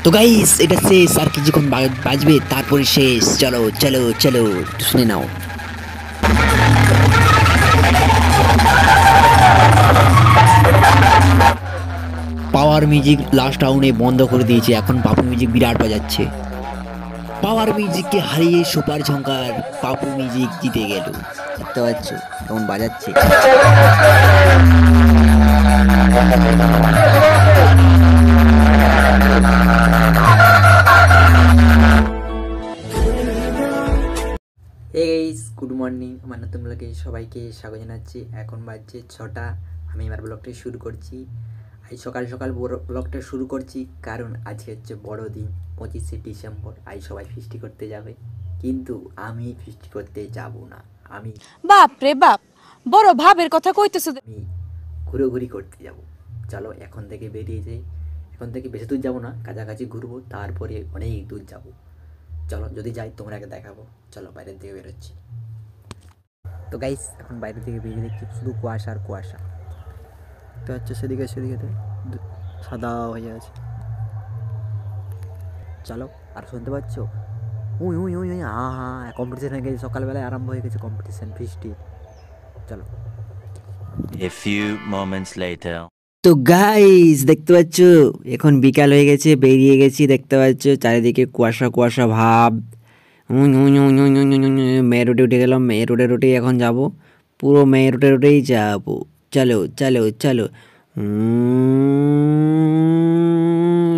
তো গাইস এটা শেষ, আর কিছুক্ষণ বাজবে তারপরে শেষ। চলো চলো চলো শুনে নাও। পাওয়ার মিউজিক লাস্ট রাউন্ডে বন্ধ করে দিয়েছে, এখন পাপু মিউজিক বিরাট বাজাচ্ছে। পাওয়ার মিউজিককে হারিয়ে সুপার ঝঙ্কার পাপু মিউজিক জিতে গেল। দেখতে পাচ্ছ কেমন বাজাচ্ছে। গুড মর্নিং, আমার নতুন ব্লগে সবাইকে স্বাগত জানাচ্ছি। এখন বাজছে 6টা, আমি এবার ব্লগটা শুরু করছি। আজ সকাল সকাল ব্লগটা শুরু করছি কারণ আজকে হচ্ছে বড়দিন, 25শে ডিসেম্বর। আজ সবাই ফিস্টি করতে যাবে, কিন্তু আমি ফিস্টি করতে যাব না। আমি বাপ রে বাপ, বড় ভাবের কথা কইতেছো। আমি ঘুরোঘুরি করতে যাব। চলো এখন থেকে বেরিয়ে যাই। এখন থেকে বেশি দূর যাবো না, কাছাকাছি ঘুরবো, তারপরে অনেক দূর যাব। চলো যদি যাই তোমরা আগে দেখাবো। চলো বাইরের দিকে বেরোচ্ছি। তো গাইস এখন বাইরের দিকে বেরিয়ে দেখছি শুধু কুয়াশা আর কুয়াশা। তো হচ্ছে সেদিকে সাদা হয়ে আছে। চলো আর শুনতে পাচ্ছ we we we we competition হয়ে গেছে, সকালবেলায় আরম্ভ হয়ে গেছে কম্পিটিশন ফিস্টি। চলো। A few moments later. তো গাইস দেখতে পাচ্ছ এখন বিকাল হয়ে গেছে, বেরিয়ে গেছি। দেখতে পাচ্ছ চারিদিকে কুয়াশা কুয়াশা ভাব। মেয়ে রোডে উঠে গেলাম, মেয়ে রোডে এখন যাব, পুরো মেয়ে রোডেই যাবো। চলো চলো চলো।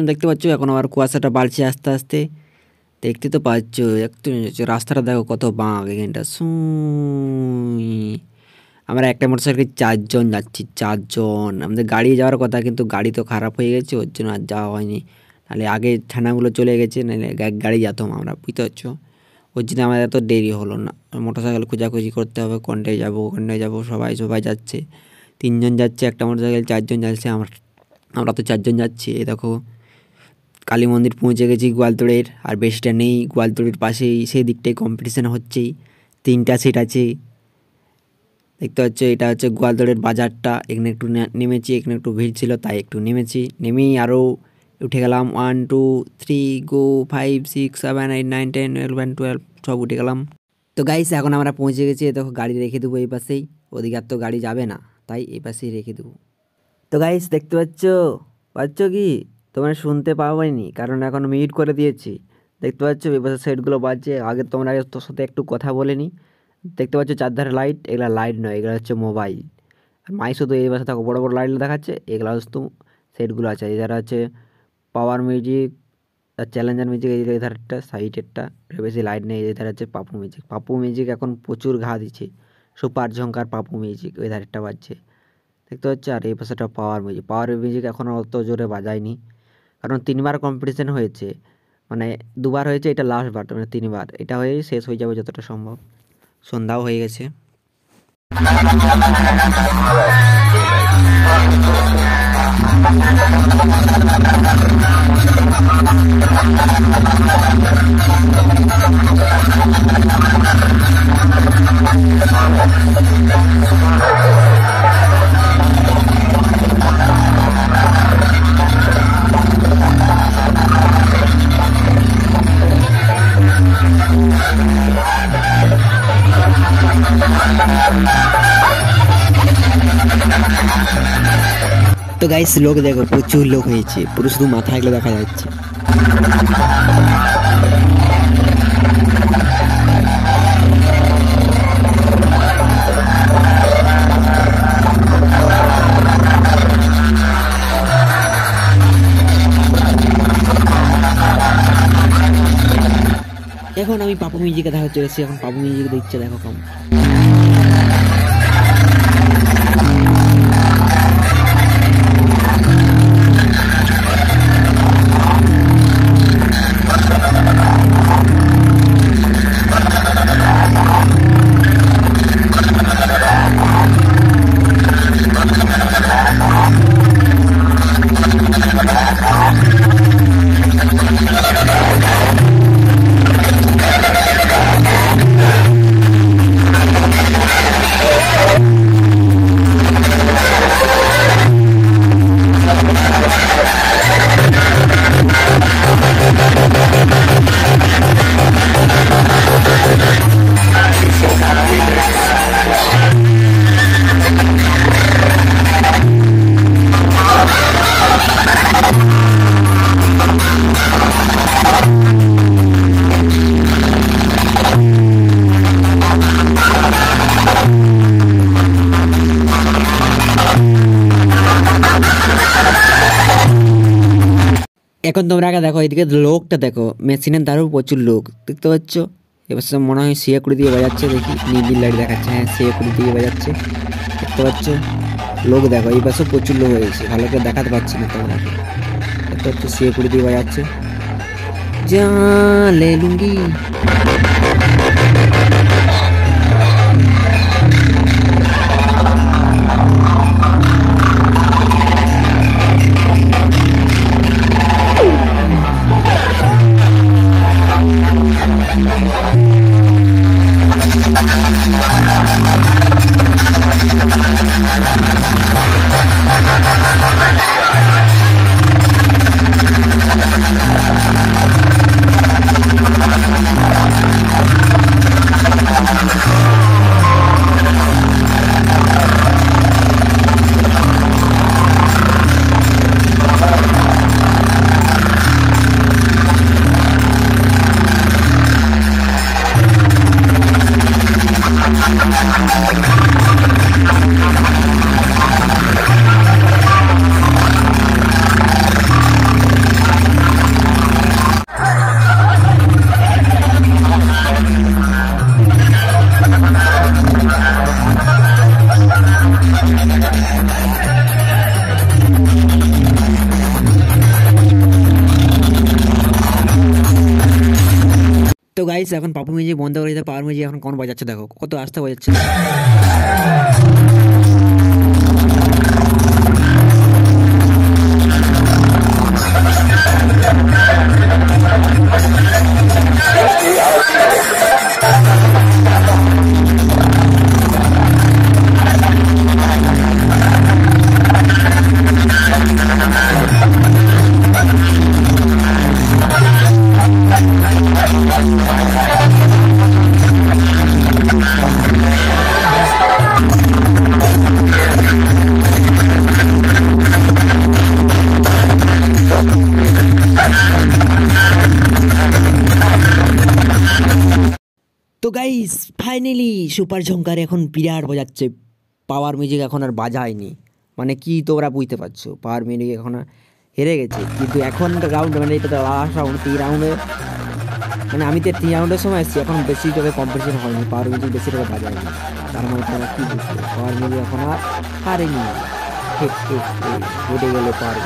দেখতে পাচ্ছ এখন আবার কুয়াশাটা বাড়ছে আস্তে আস্তে। দেখতে তো পাচ্ছ একটু রাস্তাটা দেখো কত বাঁক এখানটা। আমরা একটা মোটরসাইকেল 4 জন যাচ্ছি, 4 জন। আমাদের গাড়ি যাওয়ার কথা, কিন্তু গাড়ি তো খারাপ হয়ে গেছে, ওর জন্য আর যাওয়া হয়নি। নাহলে আগে ছানাগুলো চলে গেছে, নাহলে গাড়ি যেতাম আমরা, বুঝতে পারছো। ওর জন্য আমাদের এত দেরি হলো না। মোটরসাইকেল খোঁজাখুঁজি করতে হবে, কোনটায় যাবো কোনটায় যাবো। সবাই যাচ্ছে, 3 জন যাচ্ছে একটা মোটরসাইকেল, 4 জন যাচ্ছে। আমরা তো 4 জন যাচ্ছি। এই দেখো কালী মন্দির পৌঁছে গেছি গোয়ালতোড়ের, আর বেশিটা নেই। গোয়ালতোড়ের পাশেই সেই দিকটাই কম্পিটিশান হচ্ছেই, 3টা সিট আছে। দেখতে পাচ্ছ এটা হচ্ছে গোয়ালতোড়ের বাজারটা। এখানে একটু নেমেছি, এখানে একটু ভিড় ছিল তাই একটু নেমেছি। নেমেই আরও উঠে গেলাম 1 2 3 গো 5 6 7 8 9 10 11 12 সব উঠে গেলাম। তো গাইস এখন আমরা পৌঁছে গেছি। দেখো গাড়ি রেখে দেবো এই পাশেই, ওদিকে আর তো গাড়ি যাবে না, তাই এই পাশেই রেখে দেবো। তো গাইস দেখতে পাচ্ছ কি তোমরা শুনতে পাওনি, কারণ এখন মিউট করে দিয়েছি। দেখতে পাচ্ছ এই পাশে সেটগুলো বাজছে। আগে তোমরা তোর সাথে একটু কথা বলে নি। দেখতে পাচ্ছ চারধারে লাইট, এগুলো লাইট নয়, এগুলো হচ্ছে মোবাইল। আর মাই শুধু এই পাশে থাকো বড় বড় লাইট দেখাচ্ছে, এগুলো হচ্ছে সেটগুলো আছে। এধারে আছে পাওয়ার মিউজিক আর চ্যালেঞ্জার মিউজিক, এই ধারটা সাইডেরটা বেশি লাইট নেই। এই ধারে হচ্ছে পাপু মিউজিক। পাপু মিউজিক এখন প্রচুর ঘা দিচ্ছে, সুপার ঝঙ্কার পাপু মিউজিক ওই ধারেরটা বাজছে, দেখতে পাচ্ছে। আর এই পাশেটা পাওয়ার মিউজিক এখন অত জোরে বাজায়নি, কারণ 3বার কম্পিটিশান হয়েছে, মানে 2বার হয়েছে, এটা লাস্ট বার, মানে 3বার। এটা হয়ে শেষ হয়ে যাবে যতটা সম্ভব। সন্ধ্যাও হয়ে গেছে। তো গাইস লোক দেখো প্রচুর লোক হয়েছে, পুরো শুধু মাথা এগুলো দেখা যাচ্ছে। এখন আমি পাপু মিউজিকে দেখা চলেছি। এখন পাপু মিউজিক দেখছে, দেখো কম। এখন তোমরা আগে দেখো, এদিকে লোকটা দেখো, মেশিনের ধারেও প্রচুর লোক দেখতে পাচ্ছ। এবার সব মনে হয় সিএকুড়ি দিয়ে বাজাচ্ছে, দেখি নীল লাইট দেখাচ্ছে, হ্যাঁ সিএকুড়ি দিয়ে বাজাচ্ছে দেখতে পাচ্ছ। লোক দেখো, এই পাশেও প্রচুর লোক হয়েছে, ভালো করে দেখাতে পাচ্ছি না তোমাকে। দেখতে পাচ্ছ সিএকুড়ি দিয়ে বাজাচ্ছে, জালে লুঙ্গি। তো গাইস এখন পাপু মিউজিক বন্ধ করে দিতে, পাওয়ার মিউজিক এখন কোন বাজাচ্ছে দেখো, কত আস্তে বাজাচ্ছে। তো গাইস ফাইনালি সুপার ঝঙ্কার এখন বিরাট বাজাচ্ছে, পাওয়ার মিউজিক এখন আর বাজায়নি। মানে কি তোমরা বুঝতে পারছো, পাওয়ার মিউজিক এখন হেরে গেছে। কিন্তু এখন রাউন্ড, মানে এটা লাস্ট রাউন্ড, 3 রাউন্ডে, মানে আমি তো 3 রাউন্ডের সময় এসেছি, এখন বেশি টাকা কম্পিটিশন হয়নি, পাওয়ার মিউজিক বেশি টাকা বাজায়নি। তার মানে তোমরা কী বুঝছো, পাওয়ার মিউজিক এখন আর হারেনি, হেরে গেল পাওয়ার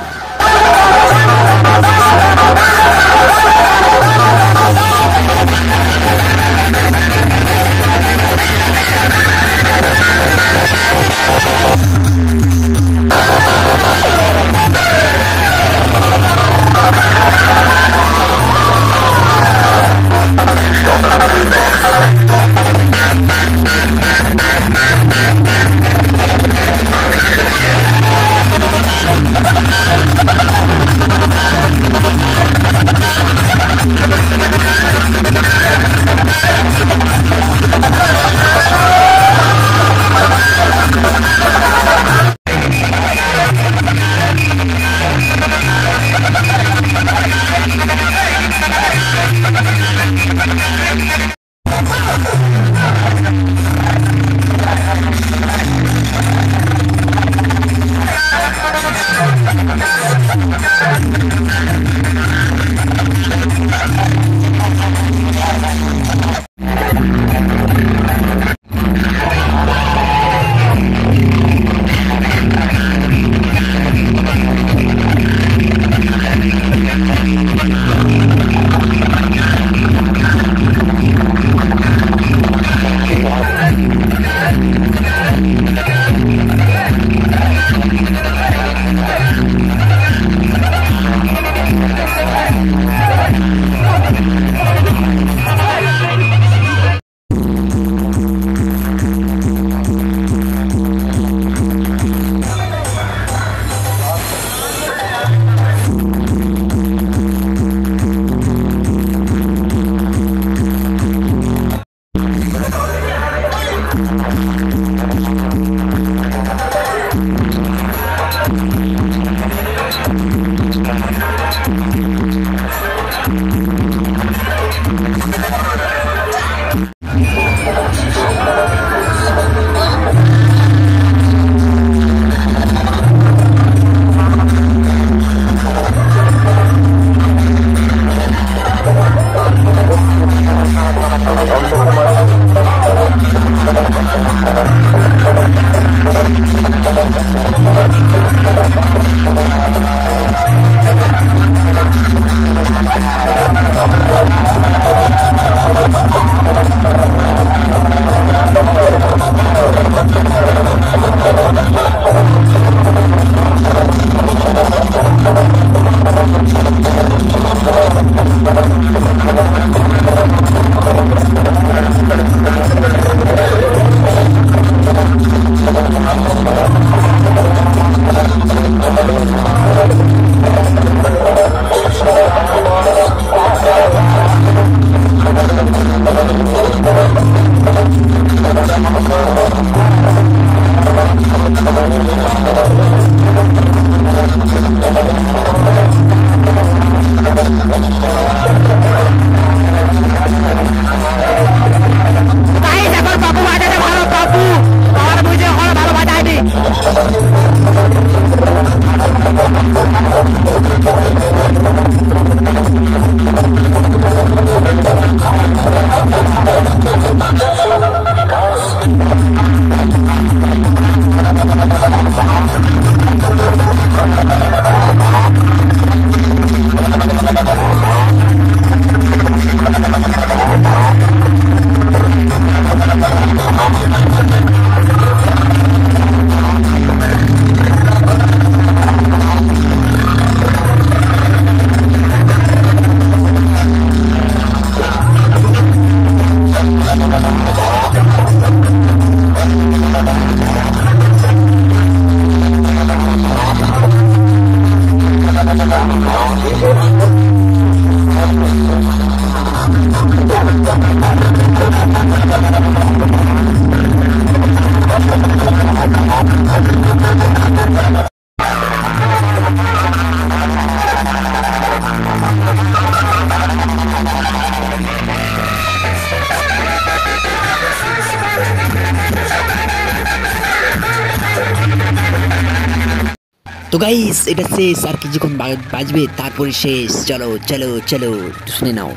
তো গাইস এটা শেষ, আর কিছুক্ষণ বাজবে তারপরে শেষ। চলো চলো চলো শুনে নাও।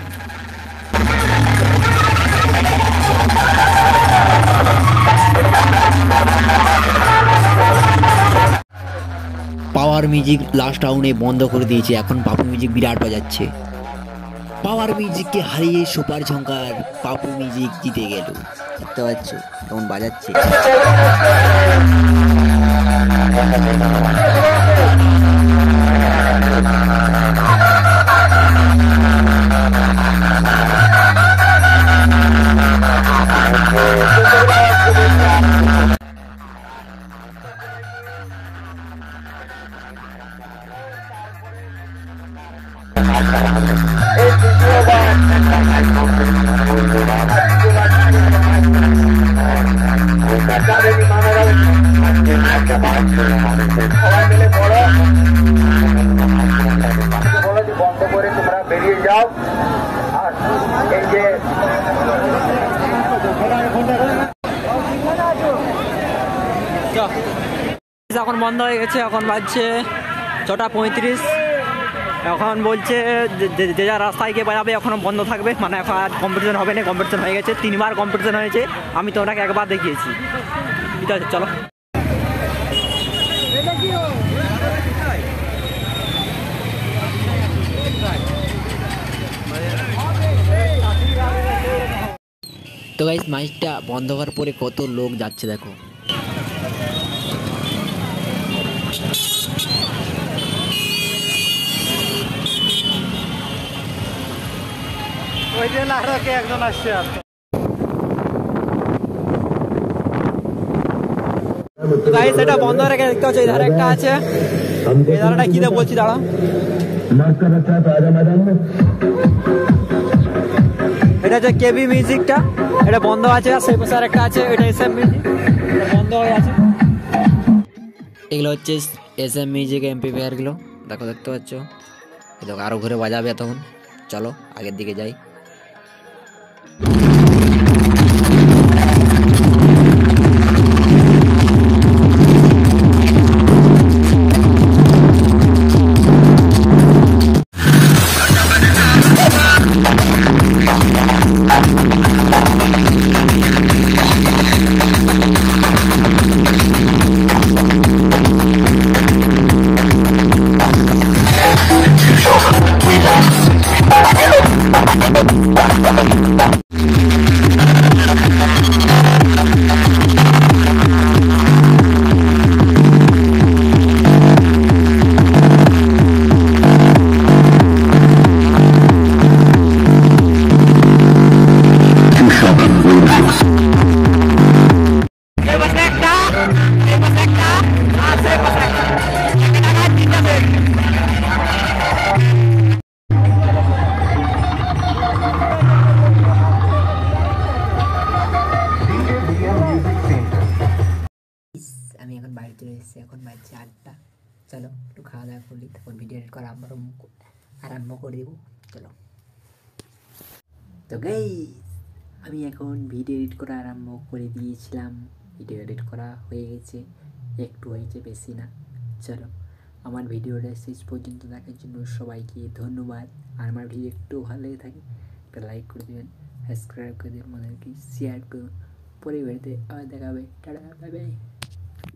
পাওয়ার মিউজিক লাস্ট রাউন্ডে বন্ধ করে দিয়েছে, এখন পাপু মিউজিক বিরাট বাজাচ্ছে। পাওয়ার মিউজিককে হারিয়ে সুপার ঝঙ্কার পাপু মিউজিক জিতে গেল। দেখতে পাচ্ছ কেমন বাজাচ্ছে। বন্ধ করে তোমরা বেরিয়ে যাও। আর এই যে এখন বন্ধ হয়ে গেছে, এখন বাজছে 6:35। এখন বলছে যে যা রাস্তায় গিয়ে বাজাবে এখনও বন্ধ থাকবে, মানে এখন আর কম্পিটিশন হবে না। কম্পিটিশন হয়ে গেছে, 3বার কম্পিটিশন হয়েছে, আমি তো ওনাকে একবার দেখিয়েছি। ঠিক আছে চলো। তো গাইস মাইকটা বন্ধ হওয়ার পরে কত লোক যাচ্ছে দেখো। একজন আসছে। গাইস এটা বন্ধ রেখে দেখতে হচ্ছে, এই ধারে একটা আছে, এই ধারেটা কি দিয়ে বলছি দাঁড়া। এটা হচ্ছে কেবি মিউজিকটা, এটা বন্ধ আছে। আর সেই পাশে আরেকটা আছে, এটা এসএম মিউজিক, এটা বন্ধ হয়ে আছে। এগুলো হচ্ছে এসএম মিউজিক এমপ্লিফায়ার গুলো দেখো, দেখতে পাচ্ছ। দেখো আরো ঘুরে বাজাবে তখন। চলো আগের দিকে যাই। চলে এসেছে, এখন বাজছে 8টা। চলো একটু খাওয়া দাওয়া করলি, তখন ভিডিও এডিট করা আরম্ভ করে দেবো। চলো। তো গাইস, আমি এখন ভিডিও এডিট করা আরম্ভ করে দিয়েছিলাম। ভিডিও এডিট করা হয়ে গেছে, একটু হয়েছে, বেশি না। চলো, আমার ভিডিওটা শেষ পর্যন্ত দেখার জন্য সবাইকে ধন্যবাদ। আর আমার ভিডিও একটু ভালো লেগে থাকে একটা লাইক করে দেবেন, সাবস্ক্রাইব করে দেবেন, আমাদেরকে শেয়ার করুন। পরে ভিডিওতে আবার দেখা হবে। Tata, bye bye.